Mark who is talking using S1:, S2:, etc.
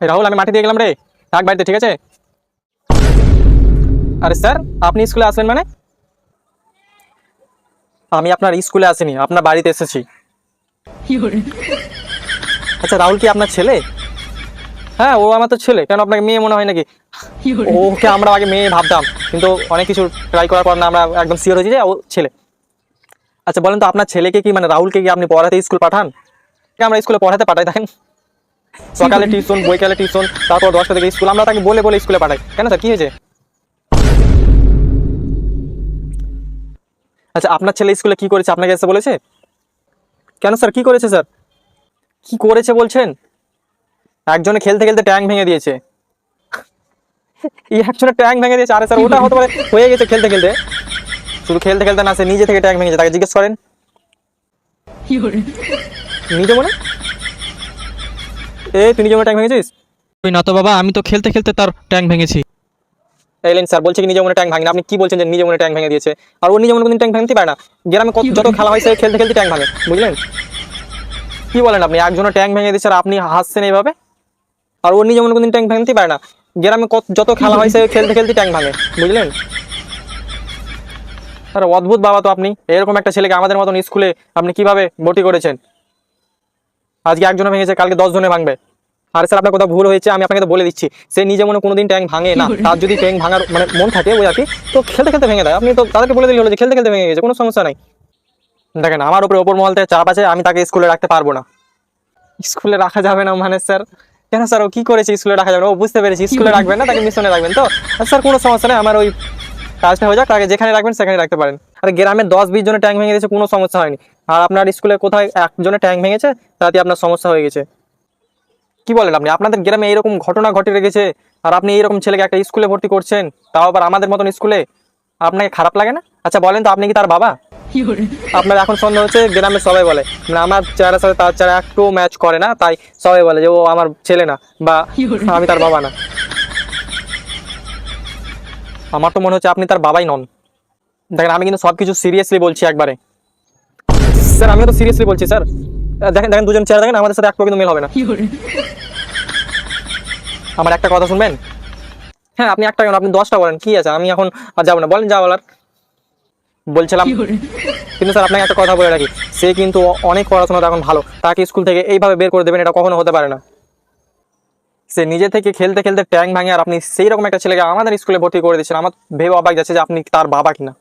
S1: রাহুল, আমি মাটি দিয়ে গেলাম রে, থাক বাড়িতে, ঠিক আছে? আরে স্যার, আপনি স্কুলে আসবেন মানে? আমি আপনার স্কুলে আসিনি, আপনার বাড়িতে এসেছি। আচ্ছা, রাহুল কি আপনার ছেলে? হ্যাঁ, ও আমার তো ছেলে। কেন, আপনাকে মেয়ে মনে হয় নাকি? ওকে আমরা আগে মেয়ে ভাবতাম, কিন্তু অনেক কিছু ট্রাই করার পর না আমরা একদম শিওর হয়েছি যে ও ছেলে। আচ্ছা বলেন তো, আপনার ছেলেকে কি মানে রাহুলকে কি আপনি পড়াতে স্কুল পাঠান? আমরা স্কুলে পড়াতে পাঠাই, দেখেন সকালে টিউশন, বৈকালে টিউশন, তারপর 10টা থেকে স্কুল, আমরা তাকে বলে বলে স্কুলে পাঠাই। কেন স্যার, কি হয়েছে? আচ্ছা, আপনার ছেলে স্কুলে কি করেছে আপনাকে এসে বলেছে? কেন স্যার, কি করেছে স্যার? কি করেছে বলছেন? একজনে খেলতে খেলতে ট্যাঙ্ক ভেঙে দিয়েছে। এই একজনের ট্যাঙ্ক ভেঙে দিয়েছে? আরে স্যার, ওটা হতে পারে হয়ে গেছে খেলতে খেলতে। শুধু খেলতে খেলতে না, সে নিজে থেকে ট্যাঙ্ক ভেঙেছে, তাকে জিজ্ঞেস করেন। নিজে মনে? তুই নিজে মনে ট্যাঙ্ক ভেঙেছিস?
S2: ওই না তো বাবা, আমি তো খেলতে খেলতে তার ট্যাঙ্ক ভেঙেছি।
S1: এলেন স্যার বলছে কি নিজে মনে ট্যাঙ্ক ভাঙে না? আপনি কি বলছেন যে নিজে মনে ট্যাঙ্ক ভেঙে দিয়েছে? আর ও নিজে মনে কোনদিন ট্যাঙ্ক ভাঙতে পারে না। গ্রামে যত খেলা হয় সে খেলতে খেলতে ট্যাঙ্ক ভাঙে, বুঝলেন? কি বলেন আপনি? একজনের ট্যাঙ্ক ভেঙে দিচ্ছে আর আপনি হাসছেন এইভাবে? আর ও নিজে মনে কোনদিন ট্যাঙ্ক ভাঙতে পারে না। গ্রামে যত খেলা হয় সে খেলতে খেলতে ট্যাঙ্ক ভাঙে, বুঝলেন? আরে অদ্ভুত বাবা তো আপনি। এরকম একটা ছেলেকে আমাদের মতন স্কুলে আপনি কিভাবে ভর্তি করেছেন? আজকে একজনে ভেঙেছে, কালকে 10 জনে ভাঙবে। আর স্যার, আপনার কোথাও ভুল হয়েছে, আমি আপনাকে তো বলে দিচ্ছি। সে নিজে মনে কোনোদিন ট্যাঙ্ক ভাঙে না। তার যদি ট্যাঙ্ক ভাঙার মানে মন থাকে ওই আর কি, তো খেলতে খেলতে ভেঙে দেয়। আপনি তো তাদেরকে বলে দিলে হলো যে খেলতে খেলতে ভেঙে গেছে, কোনো সমস্যা নাই। দেখেন, আমার উপরে ওপর মহল থেকে চাপ আছে, আমি তাকে স্কুলে রাখতে পারবো না। স্কুলে রাখা যাবে না মানে স্যার? কেন স্যার, ও কি করেছে স্কুলে রাখা যাবে না? ও বুঝতে পেরেছি, স্কুলে রাখবেন না, তাকে মিশনে রাখবেন তো? স্যার কোনো সমস্যা নেই, আমার ওই কাজটা হয়ে যাক, তাকে যেখানে রাখবেন সেখানে রাখতে পারেন। আর গ্রামের 10-20 জনের ট্যাঙ্ক ভেঙে দিয়েছে, কোনো সমস্যা হয়নি। আর আপনার স্কুলে কোথায় একজনের ট্যাঙ্ক ভেঙেছে, তাতে আপনার সমস্যা হয়ে গেছে। কি বলেন আপনি? আপনাদের গ্রামে এরকম ঘটনা ঘটে রেখেছে, আর আপনি এইরকম ছেলেকে একটা স্কুলে ভর্তি করছেন, তাও আবার আমাদের মতন স্কুলে। আপনাকে খারাপ লাগে না? আচ্ছা বলেন তো, আপনি কি তার বাবা? আপনার এখন সন্দেহ হচ্ছে, গ্রামের সবাই বলে মানে আমার চেহারার সাথে তার চেহারা একটু ম্যাচ করে না, তাই সবাই বলে যে ও আমার ছেলে না, বা আমি তার বাবা না। আমার তো মনে হচ্ছে আপনি তার বাবাই নন। দেখেন, আমি কিন্তু সবকিছু সিরিয়াসলি বলছি একবারে। স্যার, আমিও তো সিরিয়াসলি বলছি স্যার। দেখেন দেখেন, দুজন চেহারা দেখেন, আমাদের সাথে একটু কিন্তু মিল হবে না। আমার একটা কথা শুনবেন? হ্যাঁ, আপনি একটা কেন, আপনি 10টা বলেন, কি আছে? আমি এখন আর যাবো না, বলেন যা বলার। বলছিলাম, কিন্তু স্যার আপনাকে একটা কথা বলে রাখি, সে কিন্তু অনেক পড়াশোনা এখন ভালো, তাকে স্কুল থেকে এইভাবে বের করে দেবেন এটা কখনো হতে পারে না। সে নিজে থেকে খেলতে খেলতে ট্যাঙ্ক ভাঙে, আর আপনি সেই রকম একটা ছেলেকে আমাদের স্কুলে ভর্তি করে দিচ্ছেন। আমার ভেবে অবাক যাচ্ছে যে আপনি তার বাবা কিনা।